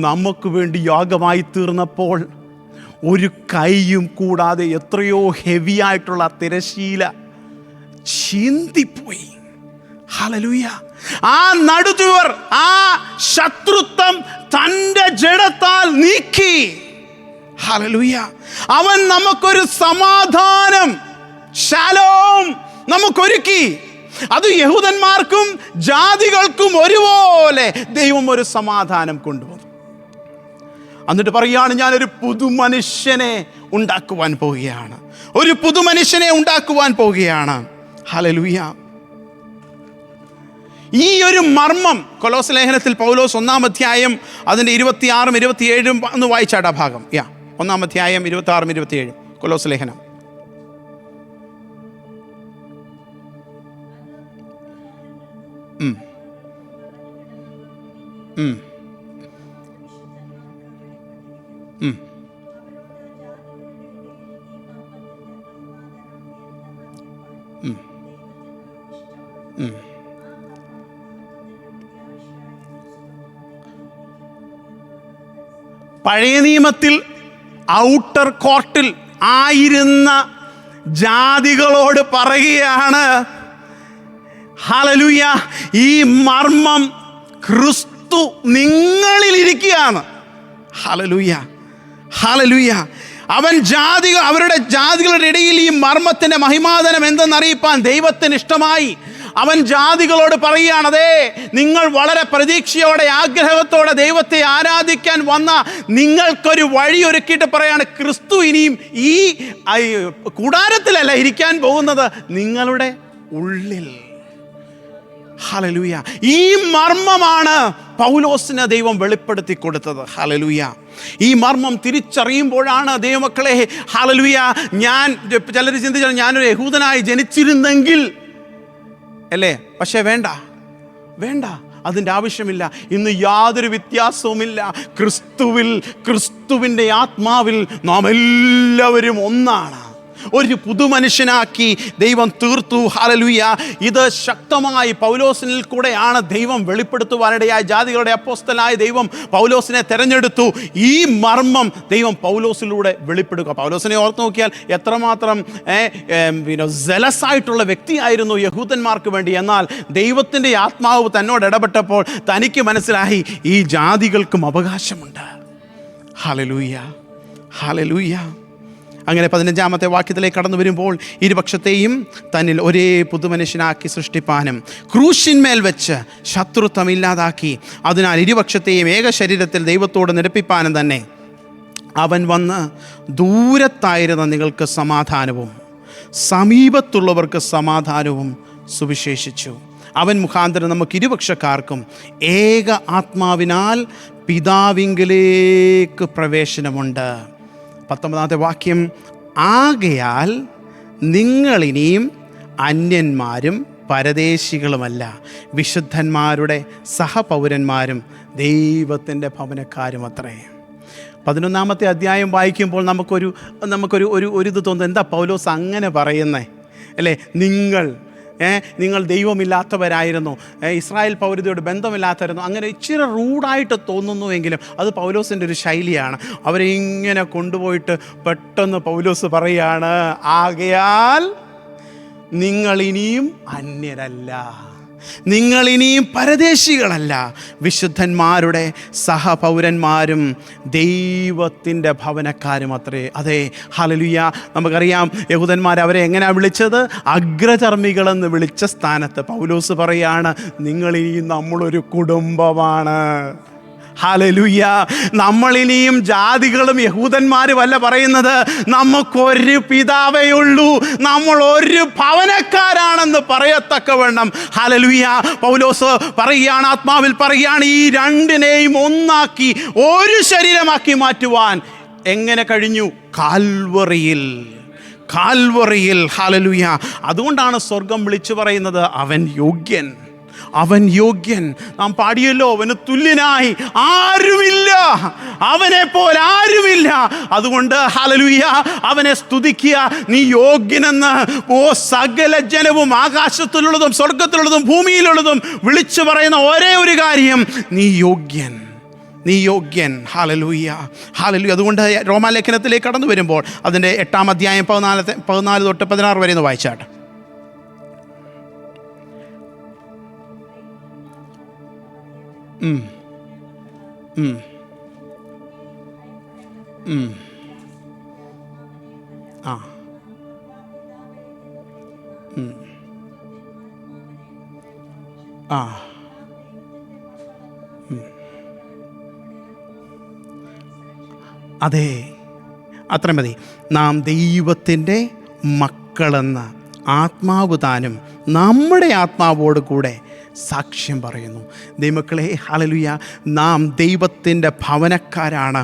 നമുക്ക് വേണ്ടി യാഗമായി തീർന്നപ്പോൾ ഒരു കൈയും കൂടാതെ എത്രയോ ഹെവിയായിട്ടുള്ള തിരശ്ശീല ചീന്തിപ്പോയി. ഹല്ലേലൂയ. ആ നടുചുവർ, ആ ശത്രുത്വം തൻ്റെ ജഡത്താൽ നീക്കി. ഹല്ലേലൂയ. അവൻ നമുക്കൊരു സമാധാനം, ശലോം നമുക്കൊരുക്കി. അത് യഹൂദന്മാർക്കും ജാതികൾക്കും ഒരുപോലെ ദൈവം ഒരു സമാധാനം കൊണ്ടുവന്നു. എന്നിട്ട് പറയുകയാണ്, ഞാനൊരു പുതുമനുഷ്യനെ ഉണ്ടാക്കുവാൻ പോവുകയാണ്. ഒരു പുതുമനുഷ്യനെ ഉണ്ടാക്കുവാൻ പോവുകയാണ്. ഹല്ലേലൂയ. ഈ ഒരു മർമ്മം കൊലോസ് ലേഖനത്തിൽ പൗലോസ് 1-ാം അധ്യായം അതിൻ്റെ 26-ഉം 27-ഉം ഒന്ന് വായിച്ചാടാ ഭാഗം. 1-ാം അധ്യായം 26-ഉം 27-ഉം കൊലോസ് ലേഖനം. പഴയ നിയമത്തിൽ ഔട്ടർ കോർട്ടിൽ ആയിരുന്ന ജാതികളോട് പറയുകയാണ്, ഹല്ലേലൂയ, ഈ മർമ്മം ക്രിസ്തു നിങ്ങളിൽ ഇരിക്കുകയാണ്. Hallelujah, hallelujah. അവൻ അവരുടെ ജാതികളുടെ ഇടയിൽ ഈ മർമ്മത്തിൻ്റെ മഹിമാതനം എന്തെന്നറിയിപ്പാൻ ദൈവത്തിന് ഇഷ്ടമായി. അവൻ ജാതികളോട് പറയുകയാണ്, അതേ നിങ്ങൾ വളരെ പ്രതീക്ഷയോടെ ആഗ്രഹത്തോടെ ദൈവത്തെ ആരാധിക്കാൻ വന്ന നിങ്ങൾക്കൊരു വഴി ഒരുക്കിയിട്ട് പറയാണ്, ക്രിസ്തു ഇനിയും ഈ കൂടാരത്തിലല്ല ഇരിക്കാൻ പോകുന്നത്, നിങ്ങളുടെ ഉള്ളിൽ. ഹല്ലേലൂയ. ഈ മർമ്മമാണ് പൗലോസിന് ദൈവം വെളിപ്പെടുത്തി കൊടുത്തത്. ഹല്ലേലൂയ. ഈ മർമ്മം തിരിച്ചറിയുമ്പോഴാണ് ദൈവമക്കളെ, ഹല്ലേലൂയ, ചിലർ ചിന്തിച്ചാൽ ഞാനൊരു യഹൂദനായി ജനിച്ചിരുന്നെങ്കിൽ അല്ലേ, പക്ഷേ വേണ്ട, അതിൻ്റെ ആവശ്യമില്ല. ഇന്ന് യാതൊരു വ്യത്യാസവുമില്ല. ക്രിസ്തുവിൻ്റെ ആത്മാവിൽ നാം എല്ലാവരും ഒന്നാണ്. ഒരു പുതുമനുഷ്യനാക്കി ദൈവം തീർത്തു. ഹല്ലേലൂയ. ഇത് ശക്തമായി പൗലോസിനിൽ കൂടെയാണ് ദൈവം വെളിപ്പെടുത്തുവാനിടയായ. ജാതികളുടെ അപ്പോസ്തലനായ ദൈവം പൗലോസിനെ തെരഞ്ഞെടുത്തു. ഈ മർമ്മം ദൈവം പൗലോസിലൂടെ വെളിപ്പെടുക. പൗലോസിനെ ഓർത്ത് നോക്കിയാൽ എത്രമാത്രം ജലസായിട്ടുള്ള വ്യക്തിയായിരുന്നു യഹൂദന്മാർക്ക് വേണ്ടി. എന്നാൽ ദൈവത്തിൻ്റെ ആത്മാവ് തന്നോട് ഇടപെട്ടപ്പോൾ തനിക്ക് മനസ്സിലായി ഈ ജാതികൾക്കും അവകാശമുണ്ട്. Hallelujah, hallelujah. അങ്ങനെ 15-ാമത്തെ വാക്യത്തിലേക്ക് കടന്നു വരുമ്പോൾ, ഇരുപക്ഷത്തെയും തന്നിൽ ഒരേ പുതുമനുഷ്യനാക്കി സൃഷ്ടിപ്പാനും ക്രൂശിന്മേൽ വെച്ച് ശത്രുത്വം ഇല്ലാതാക്കി, അതിനാൽ ഇരുപക്ഷത്തെയും ഏക ശരീരത്തിൽ ദൈവത്തോട് നിരപ്പിപ്പാനും തന്നെ അവൻ വന്ന് ദൂരത്തായിരുന്ന നിങ്ങൾക്ക് സമാധാനവും സമീപത്തുള്ളവർക്ക് സമാധാനവും സുവിശേഷിച്ചു. അവൻ മുഖാന്തരം നമുക്ക് ഇരുപക്ഷക്കാർക്കും ഏക ആത്മാവിനാൽ പിതാവിങ്കലേക്ക് പ്രവേശനമുണ്ട്. 19 വാക്യം, ആകയാൽ നിങ്ങളിനിയും അന്യന്മാരും പരദേശികളുമല്ല, വിശുദ്ധന്മാരുടെ സഹപൗരന്മാരും ദൈവത്തിൻ്റെ ഭവനക്കാരും അത്രേ. 11 അധ്യായം വായിക്കുമ്പോൾ നമുക്കൊരു ഇത് തോന്നുന്നു, എന്താ പൗലോസ് അങ്ങനെ പറയുന്നേ അല്ലേ? നിങ്ങൾ ദൈവമില്ലാത്തവരായിരുന്നു, ഇസ്രായേൽ പൗരതയോട് ബന്ധമില്ലാത്തവരായിരുന്നു, അങ്ങനെ ഇച്ചിരി റൂഡായിട്ട് തോന്നുന്നുവെങ്കിലും അത് പൗലോസിൻ്റെ ഒരു ശൈലിയാണ്. അവരെ ഇങ്ങനെ കൊണ്ടുപോയിട്ട് പെട്ടെന്ന് പൗലോസ് പറയുകയാണ്, ആകയാൽ നിങ്ങളിനിയും അന്യരല്ല, നിങ്ങളിനിയും പരദേശികളല്ല, വിശുദ്ധന്മാരുടെ സഹപൗരന്മാരും ദൈവത്തിൻ്റെ ഭവനക്കാരും അത്രേ. അതെ, ഹല്ലേലൂയ. നമുക്കറിയാം യഹൂദന്മാർ അവരെ എങ്ങനെയാണ് വിളിച്ചത്? അഗ്രചർമ്മികളെന്ന് വിളിച്ച സ്ഥാനത്ത് പൗലോസ് പറയാണ്, നിങ്ങളിനിയും നമ്മളൊരു കുടുംബമാണ്. ഹല്ലേലൂയ. നമ്മളിനിയും ജാതികളും യഹൂദന്മാരും അല്ല പറയുന്നത്, നമുക്കൊരു പിതാവേ ഉള്ളൂ, നമ്മൾ ഒരു ഭവനക്കാരാണെന്ന് പറയത്തക്കവണ്ണം. ഹല്ലേലൂയ. പൗലോസ് പറയുകയാണ്, ആത്മാവിൽ പറയുകയാണ്, ഈ രണ്ടിനെയും ഒന്നാക്കി ഒരു ശരീരമാക്കി മാറ്റുവാൻ എങ്ങനെ കഴിഞ്ഞു? കാൽവറിയിൽ. ഹല്ലേലൂയ. അതുകൊണ്ടാണ് സ്വർഗം വിളിച്ചു പറയുന്നത്, അവൻ യോഗ്യൻ. നാം പാടിയല്ലോ, അവന് തുല്യനായി ആരുമില്ല, അവനെ പോലെ ആരുമില്ല. അതുകൊണ്ട് ഹല്ലേലൂയ, അവനെ സ്തുതിക്കുക. നീ യോഗ്യനെന്ന് സകല ജനവും, ആകാശത്തിലുള്ളതും സ്വർഗത്തിലുള്ളതും ഭൂമിയിലുള്ളതും വിളിച്ചു പറയുന്ന ഒരേ ഒരു കാര്യം, നീ യോഗ്യൻ. ഹല്ലേലൂയ. അതുകൊണ്ട് റോമാലേഖനത്തിലേക്ക് കടന്നു വരുമ്പോൾ അതിൻ്റെ 8 അധ്യായം 14 തൊട്ട് 16 വരെ ഒന്ന് വായിച്ചാട്ടെ. അതെ, അത്ര മതി. നാം ദൈവത്തിൻ്റെ മക്കളെന്ന് ആത്മാവ് താനും നമ്മുടെ ആത്മാവോട് കൂടെ സാക്ഷ്യം പറയുന്നു. ദൈവമക്കളെ, ഹല്ലേലൂയ, നാം ദൈവത്തിൻ്റെ ഭവനക്കാരാണ്.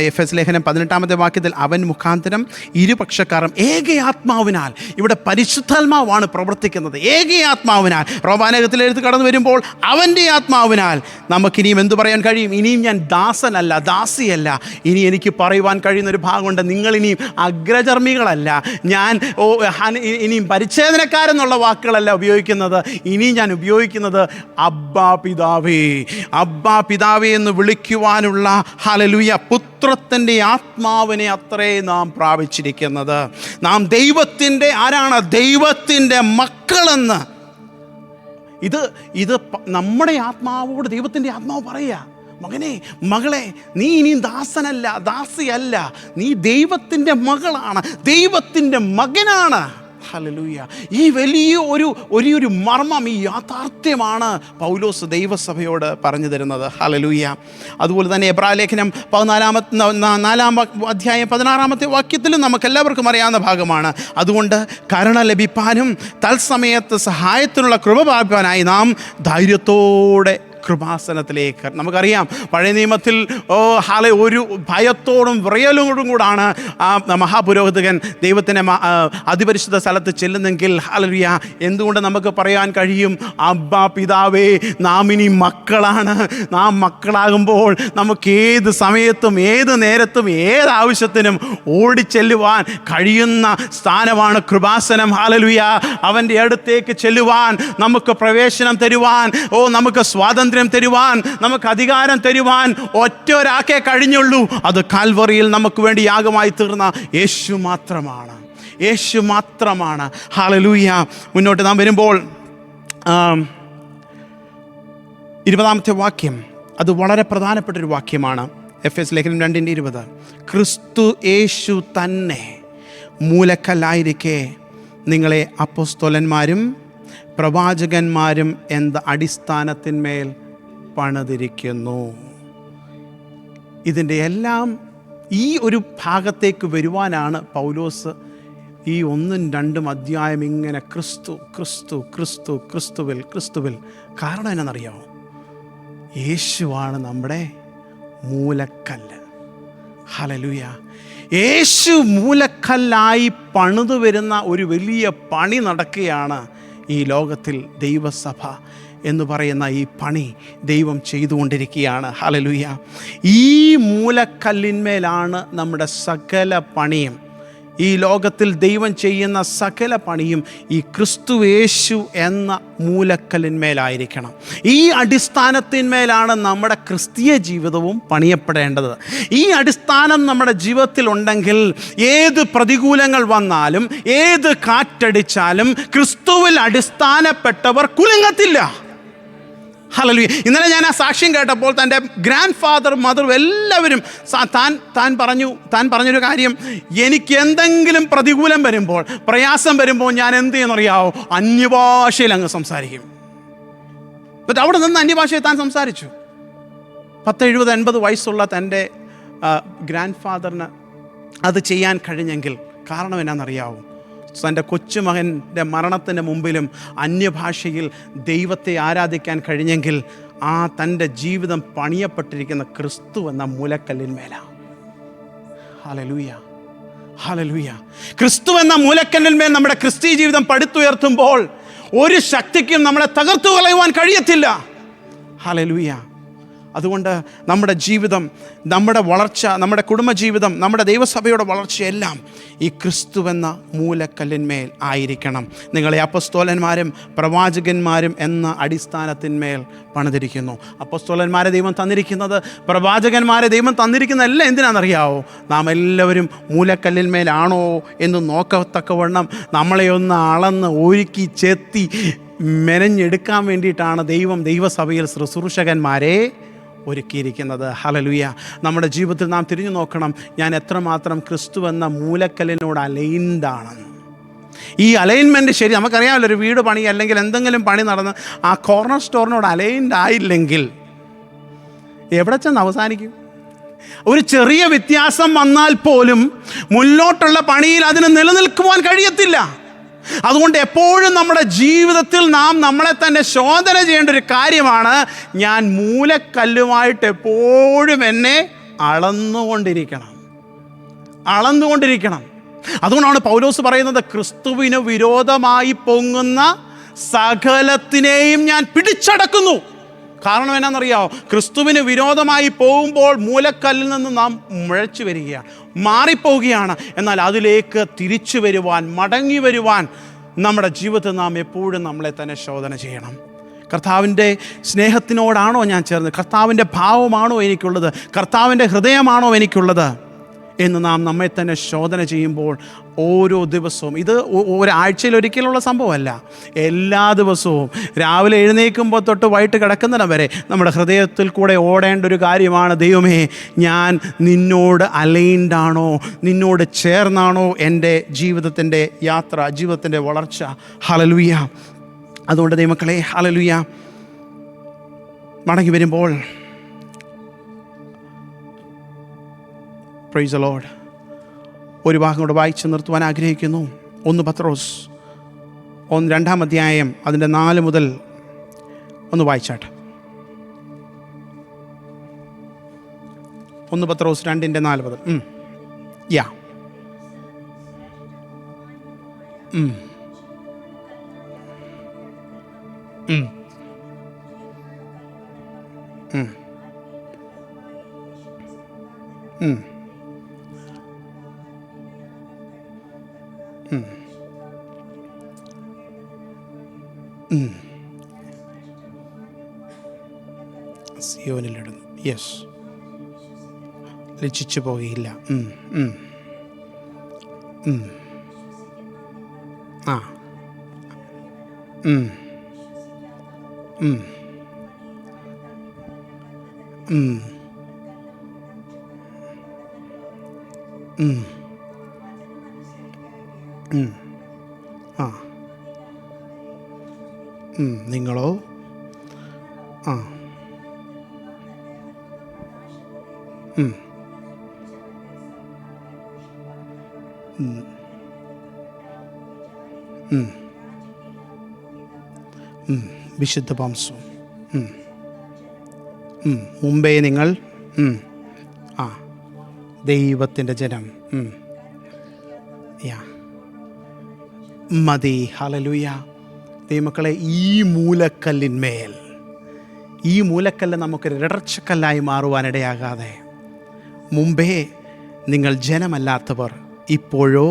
എഫെസ് ലേഖനം 18 വാക്യത്തിൽ അവൻ മുഖാന്തരം ഇരുപക്ഷക്കാരും ഏക ആത്മാവിനാൽ, ഇവിടെ പരിശുദ്ധാത്മാവാണ് പ്രവർത്തിക്കുന്നത്, ഏക ആത്മാവിനാൽ. റോമാലേഖനത്തിലെഴുത്ത് കടന്നു വരുമ്പോൾ അവൻ്റെ ആത്മാവിനാൽ നമുക്കിനിയും എന്തു പറയാൻ കഴിയും? ഇനിയും ഞാൻ ദാസനല്ല, ദാസിയല്ല. ഇനി എനിക്ക് പറയുവാൻ കഴിയുന്നൊരു ഭാഗമുണ്ട്, നിങ്ങളിനിയും അഗ്രചർമ്മികളല്ല, ഞാൻ ഇനിയും പരിച്ഛേദനക്കാരെന്നുള്ള വാക്കുകളല്ല ഉപയോഗിക്കുന്നത്, ഇനി ഞാൻ ഉപയോഗിക്കുന്നത് അബ്ബാ പിതാവേ എന്ന് വിളിക്കുവാനുള്ള, ഹല്ലേലൂയ, പുത്രത്തിൻ്റെ ആത്മാവിനെ അത്രേ നാം പ്രാപിച്ചിരിക്കുന്നത്. നാം ദൈവത്തിൻ്റെ ആരാണ്? ദൈവത്തിൻ്റെ മക്കളെന്ന്. ഇത് നമ്മുടെ ആത്മാവോട് ദൈവത്തിൻ്റെ ആത്മാവ് പറയുക, മകനെ, മകളെ, നീ ഇനിയും ദാസനല്ല, ദാസിയല്ല, നീ ദൈവത്തിൻ്റെ മകളാണ്, ദൈവത്തിൻ്റെ മകനാണ്. ഹല്ലേലൂയ. ഈ വലിയ ഒരു മർമ്മം, ഈ യാഥാർത്ഥ്യമാണ് പൗലോസ് ദൈവസഭയോട് പറഞ്ഞു തരുന്നത്. ഹല്ലേലൂയ. അതുപോലെ തന്നെ എബ്രായ ലേഖനം 4 അധ്യായം 16 വാക്യത്തിലും നമുക്കെല്ലാവർക്കും അറിയാവുന്ന ഭാഗമാണ്. അതുകൊണ്ട് കരുണ ലഭിപ്പാനും തത്സമയത്ത് സഹായത്തിനുള്ള കൃപ പ്രാപിപ്പാനായി നാം ധൈര്യത്തോടെ കൃപാസനത്തിലേക്ക്. നമുക്കറിയാം പഴയ നിയമത്തിൽ ഒരു ഭയത്തോടും വിറയലോടും കൂടാണ് ആ മഹാപുരോഹിതൻ ദൈവത്തിൻ്റെ അതിപരിശുദ്ധ സ്ഥലത്ത് ചെല്ലുന്നെങ്കിൽ, ഹല്ലേലൂയ, എന്തുകൊണ്ട് നമുക്ക് പറയാൻ കഴിയും? അബ്ബാ പിതാവേ, നാം ഇനി മക്കളാണ്. നാം മക്കളാകുമ്പോൾ നമുക്ക് ഏത് സമയത്തും ഏത് നേരത്തും ഏതാവശ്യത്തിനും ഓടിച്ചെല്ലുവാൻ കഴിയുന്ന സ്ഥാനമാണ് കൃപാസനം. ഹല്ലേലൂയ. അവൻ്റെ അടുത്തേക്ക് ചെല്ലുവാൻ, നമുക്ക് പ്രവേശനം തരുവാൻ, നമുക്ക് സ്വാതന്ത്ര്യം തരുവാൻ, നമുക്ക് അധികാരം തരുവാൻ ഒറ്റ ഒരാൾക്കേ കഴിഞ്ഞുള്ളൂ. അത് കാൽവറിയിൽ നമുക്ക് വേണ്ടി യാഗമായി തീർന്ന യേശു മാത്രമാണ്. ഹല്ലേലൂയ. മുന്നോട്ട് നാം വരുമ്പോൾ 20 വാക്യം, അത് വളരെ പ്രധാനപ്പെട്ടൊരു വാക്യമാണ്. എഫെസ് ലേഖനം 2:20, ക്രിസ്തു യേശു തന്നെ മൂലക്കല്ലായിരിക്കെ നിങ്ങളെ അപ്പോസ്തലന്മാരും പ്രവാചകന്മാരും എന്ന അടിസ്ഥാനത്തിന്മേൽ പണിതിരിക്കുന്നു. ഇതിൻ്റെ എല്ലാം ഈ ഒരു ഭാഗത്തേക്ക് വരുവാനാണ് പൗലോസ് ഈ 1-2 അധ്യായം ഇങ്ങനെ ക്രിസ്തു ക്രിസ്തു ക്രിസ്തു ക്രിസ്തുവിൽ ക്രിസ്തുവിൽ. കാരണം എന്നാണെന്നറിയാമോ? യേശുവാണ് നമ്മുടെ മൂലക്കല്ല്. ഹല്ലേലൂയ. യേശു മൂലക്കല്ലായി പണിതു വരുന്ന ഒരു വലിയ പണി നടക്കുകയാണ് ഈ ലോകത്തിൽ. ദൈവസഭ എന്ന് പറയുന്ന ഈ പണി ദൈവം ചെയ്തുകൊണ്ടിരിക്കുകയാണ്. ഹല്ലേലൂയ. ഈ മൂലക്കല്ലിന്മേലാണ് നമ്മുടെ സകല പണിയും. ഈ ലോകത്തിൽ ദൈവം ചെയ്യുന്ന സകല പണിയും ഈ ക്രിസ്തുയേശു എന്ന മൂലക്കല്ലിന്മേലായിരിക്കണം. ഈ അടിസ്ഥാനത്തിന്മേലാണ് നമ്മുടെ ക്രിസ്തീയ ജീവിതവും പണിയപ്പെടേണ്ടത്. ഈ അടിസ്ഥാനം നമ്മുടെ ജീവിതത്തിൽ ഉണ്ടെങ്കിൽ ഏത് പ്രതികൂലങ്ങൾ വന്നാലും ഏത് കാറ്റടിച്ചാലും ക്രിസ്തുവിൽ അടിസ്ഥാനപ്പെട്ടവർ കുലുങ്ങത്തില്ല. ഹല്ലേലൂയ. ഇന്നലെ ഞാൻ ആ സാക്ഷ്യം കേട്ടപ്പോൾ തൻ്റെ ഗ്രാൻഡ് ഫാദർ മദറും എല്ലാവരും താൻ പറഞ്ഞൊരു കാര്യം, എനിക്ക് എന്തെങ്കിലും പ്രതികൂലം വരുമ്പോൾ, പ്രയാസം വരുമ്പോൾ ഞാൻ എന്ത് ചെയ്യുന്നറിയാവോ? അന്യഭാഷയിൽ അങ്ങ് സംസാരിക്കും. എന്നിട്ട് അവിടെ നിന്ന് അന്യഭാഷയിൽ താൻ സംസാരിച്ചു. 70-80 വയസ്സുള്ള തൻ്റെ ഗ്രാൻഡ് ഫാദറിന് അത് ചെയ്യാൻ കഴിഞ്ഞെങ്കിൽ കാരണം എന്നാണെന്നറിയാവോ? തൻ്റെ കൊച്ചുമകൻ്റെ മരണത്തിന് മുമ്പിലും അന്യഭാഷയിൽ ദൈവത്തെ ആരാധിക്കാൻ കഴിഞ്ഞെങ്കിൽ ആ തൻ്റെ ജീവിതം പണിയപ്പെട്ടിരിക്കുന്ന ക്രിസ്തു എന്ന മൂലക്കല്ലിന്മേലാണ്. Hallelujah, hallelujah. ക്രിസ്തു എന്ന മൂലക്കല്ലിന്മേൽ നമ്മുടെ ക്രിസ്തീയ ജീവിതം പടുത്തുയർത്തുമ്പോൾ ഒരു ശക്തിക്കും നമ്മളെ തകർത്തു കളയുവാൻ കഴിയത്തില്ല. ഹല്ലേലൂയ. അതുകൊണ്ട് നമ്മുടെ ജീവിതം, നമ്മുടെ വളർച്ച, നമ്മുടെ കുടുംബജീവിതം, നമ്മുടെ ദൈവസഭയുടെ വളർച്ചയെല്ലാം ഈ ക്രിസ്തുവെന്ന മൂലക്കല്ലിന്മേൽ ആയിരിക്കണം. നിങ്ങളെ അപ്പോസ്തലന്മാരും പ്രവാചകന്മാരും എന്ന അടിസ്ഥാനത്തിന്മേൽ പണിതിരിക്കുന്നു. അപ്പോസ്തലന്മാരെ ദൈവം തന്നിരിക്കുന്നത്, പ്രവാചകന്മാരെ ദൈവം തന്നിരിക്കുന്നതെല്ലാം എന്തിനാണെന്നറിയാവോ? നാം എല്ലാവരും മൂലക്കല്ലിന്മേലാണോ എന്ന് നോക്കത്തക്കവണ്ണം നമ്മളെ ഒന്ന് അളന്ന് ഒരുക്കി ചെത്തി മെനഞ്ഞെടുക്കാൻ വേണ്ടിയിട്ടാണ് ദൈവം ദൈവസഭയിൽ ശുശ്രൂഷകന്മാരെ ഒരുക്കിയിരിക്കുന്നത്. ഹല്ലേലൂയ. നമ്മുടെ ജീവിതത്തിൽ നാം തിരിഞ്ഞു നോക്കണം, ഞാൻ എത്രമാത്രം ക്രിസ്തു എന്ന മൂലക്കല്ലിനോട് അലൈൻഡാണെന്ന്. ഈ അലൈൻമെൻറ്റ് ശരി, നമുക്കറിയാമല്ലോ, ഒരു വീട് പണി അല്ലെങ്കിൽ എന്തെങ്കിലും പണി നടന്ന് ആ കോർണർ സ്റ്റോറിനോട് അലൈൻഡ് ആയില്ലെങ്കിൽ എവിടെ ചെന്ന് അവസാനിക്കും? ഒരു ചെറിയ വ്യത്യാസം വന്നാൽ പോലും മുന്നോട്ടുള്ള പണിയിൽ അതിന് നിലനിൽക്കുവാൻ കഴിയത്തില്ല. അതുകൊണ്ട് എപ്പോഴും നമ്മുടെ ജീവിതത്തിൽ നാം നമ്മളെ തന്നെ ശോധന ചെയ്യേണ്ട ഒരു കാര്യമാണ്, ഞാൻ മൂലക്കല്ലുമായിട്ട് എപ്പോഴും എന്നെ അളന്നുകൊണ്ടിരിക്കണം. അതുകൊണ്ടാണ് പൗലോസ് പറയുന്നത്, ക്രിസ്തുവിന് വിരോധമായി പൊങ്ങുന്ന സകലത്തിനെയും ഞാൻ പിടിച്ചടക്കുന്നു. കാരണം എന്നാണെന്നറിയാമോ? ക്രിസ്തുവിന് വിരോധമായി പോകുമ്പോൾ മൂലക്കല്ലിൽ നിന്ന് നാം മുഴച്ചു വരികയാണ്, മാറിപ്പോവുകയാണ്. എന്നാൽ അതിലേക്ക് തിരിച്ചു വരുവാൻ, മടങ്ങി വരുവാൻ നമ്മുടെ ജീവിതത്തിൽ നാം എപ്പോഴും നമ്മളെ തന്നെ ശോധന ചെയ്യണം. കർത്താവിൻ്റെ സ്നേഹത്തിനോടാണോ ഞാൻ ചേർന്നത്? കർത്താവിൻ്റെ ഭാവമാണോ എനിക്കുള്ളത്? കർത്താവിൻ്റെ ഹൃദയമാണോ എനിക്കുള്ളത് എന്ന് നാം നമ്മെ തന്നെ ശോധന ചെയ്യുമ്പോൾ ഓരോ ദിവസവും, ഇത് ഒരാഴ്ചയിൽ ഒരിക്കലുള്ള സംഭവമല്ല, എല്ലാ ദിവസവും രാവിലെ എഴുന്നേൽക്കുമ്പോൾ തൊട്ട് വൈകിട്ട് കിടക്കുന്നിടം വരെ നമ്മുടെ ഹൃദയത്തിൽ കൂടെ ഓടേണ്ട ഒരു കാര്യമാണ്, ദൈവമേ, ഞാൻ നിന്നോട് അലൈൻഡാണോ, നിന്നോട് ചേർന്നാണോ എൻ്റെ ജീവിതത്തിൻ്റെ യാത്ര, ജീവിതത്തിൻ്റെ വളർച്ച? ഹല്ലേലൂയ. അതുകൊണ്ട് ദൈവമക്കളെ, ഹല്ലേലൂയ, മടങ്ങി വരുമ്പോൾ പ്രൈസ് ദി ലോർഡ്, ഒരു ഭാഗം കൂടെ വായിച്ച് നിർത്തുവാൻ ആഗ്രഹിക്കുന്നു. 1 പത്രോസ് 2 അധ്യായം അതിൻ്റെ 4 മുതൽ ഒന്ന് വായിച്ചാട്ടെ. 1 പത്രോസ് 2:4 മുതൽ. യാ സിയോനിലിടുന്നു. യെസ്, ലജ്ജിച്ചു പോകുകയില്ല. ആ നിങ്ങളോ വിശുദ്ധ മാംസം. മുമ്പേ നിങ്ങൾ ദൈവത്തിൻ്റെ ജനം. മതി. ഹല്ലേലൂയ. ദൈവമക്കളെ, ഈ മൂലക്കല്ല് നമുക്കൊരു ഇടർച്ചക്കല്ലായി മാറുവാനിടയാകാതെ, മുമ്പേ നിങ്ങൾ ജനമല്ലാത്തവർ ഇപ്പോഴോ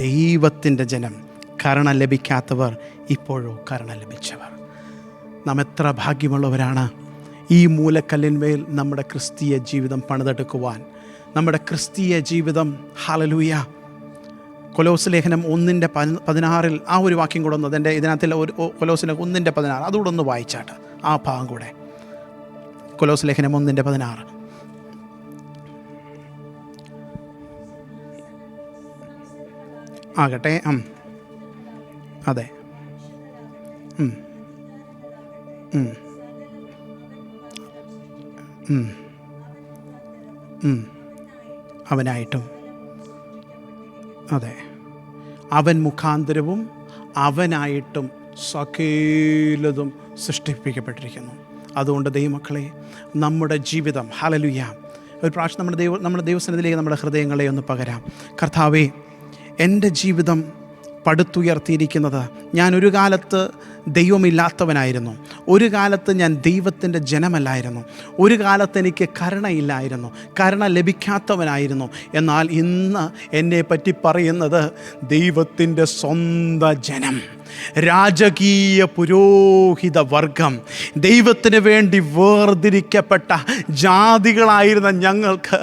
ദൈവത്തിൻ്റെ ജനം, കരുണ ലഭിക്കാത്തവർ ഇപ്പോഴോ കരുണ ലഭിച്ചവർ. നാം എത്ര ഭാഗ്യമുള്ളവരാണ് ഈ മൂലക്കല്ലിന്മേൽ നമ്മുടെ ക്രിസ്തീയ ജീവിതം പണിതെടുക്കുവാൻ. നമ്മുടെ ക്രിസ്തീയ ജീവിതം, ഹല്ലേലൂയ, കൊലോസ് ലേഖനം 1:16 ആ ഒരു വാക്യം കൂടെ ഒന്ന്, അതിൻ്റെ ഇതിനകത്തിൽ ഒരു കൊലോസ് ലേഖനം 1:16 അതുകൂടെ ഒന്ന് വായിച്ചാട്ട്, ആ ഭാഗം കൂടെ. കൊലോസ് ലേഖനം 1:16 ആകട്ടെ. അതെ. അവനായിട്ടും, അതെ, അവൻ മുഖാന്തരവും അവനായിട്ടും സകലതും സൃഷ്ടിപ്പിക്കപ്പെട്ടിരിക്കുന്നു. അതുകൊണ്ട് ദൈവമക്കളെ, നമ്മുടെ ജീവിതം, ഹല്ലേലൂയ, ഒരു പ്രാവശ്യം നമ്മുടെ ദൈവസന്നിധിയിലേക്ക് നമ്മുടെ ഹൃദയങ്ങളെ ഒന്ന് പകരാം. കർത്താവേ, എൻ്റെ ജീവിതം പടുത്തുയർത്തിയിരിക്കുന്നത്, ഞാൻ ഒരു കാലത്ത് ദൈവമില്ലാത്തവനായിരുന്നു, ഒരു കാലത്ത് ഞാൻ ദൈവത്തിൻ്റെ ജനമല്ലായിരുന്നു, ഒരു കാലത്ത് എനിക്ക് കരുണയില്ലായിരുന്നു, കരുണ ലഭിക്കാത്തവനായിരുന്നു. എന്നാൽ ഇന്ന് എന്നെ പറ്റി പറയുന്നത് ദൈവത്തിൻ്റെ സ്വന്തം ജനം, രാജകീയ പുരോഹിത വർഗം, ദൈവത്തിന് വേണ്ടി വേർതിരിക്കപ്പെട്ട ജാതികളായിരുന്ന ഞങ്ങൾക്ക്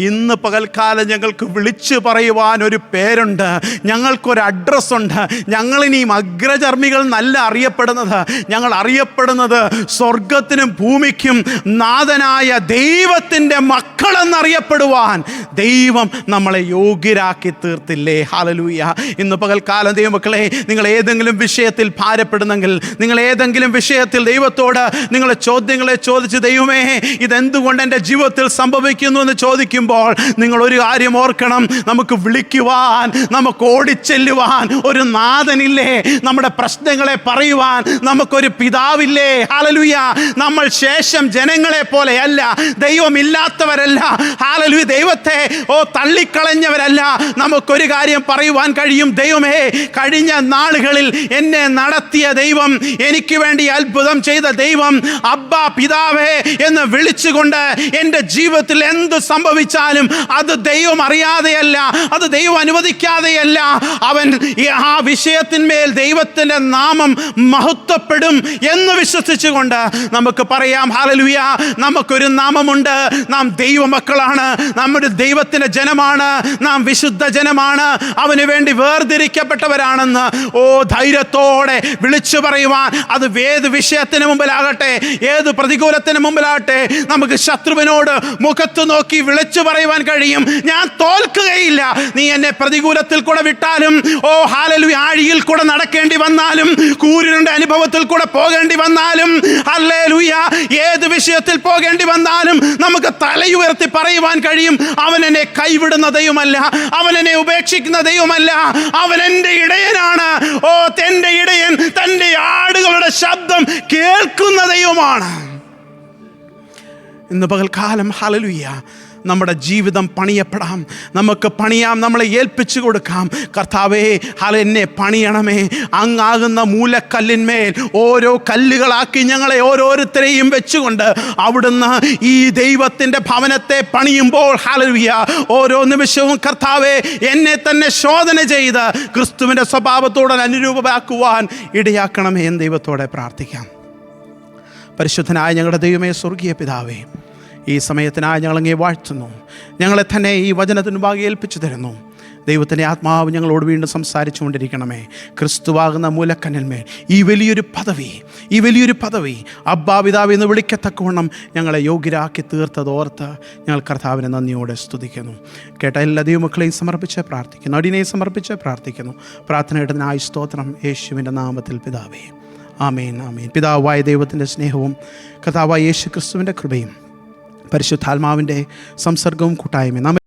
ഇന്ന് പകൽക്കാലം ഞങ്ങൾക്ക് വിളിച്ചു പറയുവാൻ ഒരു പേരുണ്ട്, ഞങ്ങൾക്കൊരു അഡ്രസ്സുണ്ട്. ഞങ്ങളിനിയും അഗ്രചർമ്മികൾ നല്ല അറിയപ്പെടുന്നത്, ഞങ്ങൾ അറിയപ്പെടുന്നത് സ്വർഗത്തിനും ഭൂമിക്കും നാഥനായ ദൈവത്തിൻ്റെ മക്കളെന്നറിയപ്പെടുവാൻ ദൈവം നമ്മളെ യോഗ്യരാക്കി തീർത്തില്ലേ. ഹല്ലേലൂയ. ഇന്ന് പകൽക്കാലം ദൈവമക്കളെ, നിങ്ങൾ ഏതെങ്കിലും വിഷയത്തിൽ ഭാരപ്പെടുന്നെങ്കിൽ, നിങ്ങൾ ഏതെങ്കിലും വിഷയത്തിൽ ദൈവത്തോട് നിങ്ങളെ ചോദ്യങ്ങളെ ചോദിച്ച്, ദൈവമേ ഇതെന്തുകൊണ്ട് എൻ്റെ ജീവിതത്തിൽ സംഭവിക്കുന്നു എന്ന് ചോദിക്കുമ്പോൾ, നിങ്ങൾ ഒരു കാര്യം ഓർക്കണം, നമുക്ക് വിളിക്കുവാൻ, നമുക്ക് ഓടിച്ചെല്ലുവാൻ ഒരു നാഥനില്ലേ, നമ്മുടെ പ്രശ്നങ്ങളെ പറയുവാൻ നമുക്കൊരു പിതാവില്ലേ. ഹല്ലേലൂയ. നമ്മൾ ശേഷം ജനങ്ങളെ പോലെയല്ല, ദൈവമില്ലാത്തവരല്ല, ഹല്ലേലൂയ, ദൈവത്തെ തള്ളിക്കളഞ്ഞവരല്ല. നമുക്കൊരു കാര്യം പറയുവാൻ കഴിയും, ദൈവമേ കഴിഞ്ഞ നാളുകളിൽ എന്നെ നടത്തിയ ദൈവം, എനിക്ക് വേണ്ടി അത്ഭുതം ചെയ്ത ദൈവം, അബ്ബാ പിതാവേ എന്ന് വിളിച്ചുകൊണ്ട് എൻ്റെ ജീവിതത്തിൽ എന്ത് സംഭവിച്ചാലും അത് ദൈവം അറിയാതെയല്ല, അത് ദൈവം അനുവദിക്കാതെയല്ല. അവൻ ആ വിഷയത്തിന്മേൽ ദൈവത്തിൻ്റെ നാമം മഹത്വപ്പെടും എന്ന് വിശ്വസിച്ചുകൊണ്ട് നമുക്ക് പറയാം, ഹല്ലേലൂയ, നമുക്കൊരു നാമമുണ്ട്, നാം ദൈവമക്കളാണ്, നമ്മുടെ ദൈവത്തിൻ്റെ ജനമാണ്, നാം വിശുദ്ധ ജനമാണ്, അവന് വേണ്ടി വേർതിരിക്കപ്പെട്ടവരാണെന്ന് ധൈര്യത്തോടെ വിളിച്ചു പറയുവാൻ, അത് ഏത് വിഷയത്തിന് മുമ്പിലാകട്ടെ, ഏത് പ്രതികൂലത്തിന് മുമ്പിലാകട്ടെ, നമുക്ക് ശത്രുവിനോട് മുഖത്ത് നോക്കി വിളിച്ചു പറയുവാൻ കഴിയും, ഞാൻ തോൽക്കുകയില്ല. നീ എന്നെ പ്രതികൂലത്തിൽ കൂടെ വിട്ടാലും, ഹല്ലേലൂയ, ആഴിയിൽ കൂടെ നടക്കേണ്ടി വന്നാലും, കൂരിരുണ്ട അനുഭവത്തിൽ കൂടെ പോകേണ്ടി വന്നാലും, ഹല്ലേലൂയ, ഏത് വിഷയത്തിൽ പോകേണ്ടി വന്നാലും നമുക്ക് തലയുയർത്തി പറയുവാൻ കഴിയും, അവൻ എന്നെ കൈവിടുന്ന ദൈവമല്ല, അവൻ എന്നെ ഉപേക്ഷിക്കുന്ന ദൈവമല്ല, അവൻ എൻ്റെ ഇടയനാണ്. എൻ്റെ ഇടയൻ തൻ്റെ ആടുകളുടെ ശബ്ദം കേൾക്കുന്ന ദൈവമാണ്. ഇന്ന് പകൽക്കാലം, ഹല്ലേലൂയ, നമ്മുടെ ജീവിതം പണിയപ്പെടാം, നമുക്ക് പണിയാം, നമ്മളെ ഏൽപ്പിച്ചു കൊടുക്കാം. കർത്താവേ, എന്നെ പണിയണമേ, അങ്ങാകുന്ന മൂലക്കല്ലിന്മേൽ ഓരോ കല്ലുകളാക്കി ഞങ്ങളെ ഓരോരുത്തരെയും വെച്ചുകൊണ്ട് അവിടുന്ന് ഈ ദൈവത്തിൻ്റെ ഭവനത്തെ പണിയുമ്പോൾ, ഹല്ലേലൂയ, ഓരോ നിമിഷവും കർത്താവേ എന്നെ തന്നെ ശോധന ചെയ്ത് ക്രിസ്തുവിൻ്റെ സ്വഭാവത്തോട് അനുരൂപമാക്കുവാൻ ഇടയാക്കണമേ എന്ന് ദൈവത്തോടെ പ്രാർത്ഥിക്കാം. പരിശുദ്ധനായ ഞങ്ങളുടെ ദൈവമേ, സ്വർഗീയ പിതാവേ, ഈ സമയത്തിനായി ഞങ്ങളങ്ങേ വാഴ്ത്തുന്നു, ഞങ്ങളെ തന്നെ ഈ വചനത്തിന് മുമ്പാകെ ഏൽപ്പിച്ചു തരുന്നു. ദൈവത്തിൻ്റെ ആത്മാവ് ഞങ്ങളോട് വീണ്ടും സംസാരിച്ചു കൊണ്ടിരിക്കണമേ. ക്രിസ്തുവാകുന്ന മൂലക്കല്ലിന്മേൽ ഈ വലിയൊരു പദവി അബ്ബാ പിതാവ് എന്ന് വിളിക്കത്തക്കവണ്ണം ഞങ്ങളെ യോഗ്യരാക്കി തീർത്തതോർത്ത് ഞങ്ങൾ കർത്താവിനെ നന്ദിയോടെ സ്തുതിക്കുന്നു. കേട്ട എല്ലാ ദൈവമക്കളെയും സമർപ്പിച്ച് പ്രാർത്ഥിക്കുന്നു, അടിനെയും സമർപ്പിച്ച് പ്രാർത്ഥിക്കുന്നു. പ്രാർത്ഥനയുടെ സ്തോത്രം യേശുവിൻ്റെ നാമത്തിൽ പിതാവേ, ആമേൻ, ആമേൻ. പിതാവായ ദൈവത്തിൻ്റെ സ്നേഹവും കർത്താവായ യേശു ക്രിസ്തുവിൻ്റെ കൃപയും പരിശുദ്ധാത്മാവിൻ്റെ സംസർഗവും കൂട്ടായ്മയും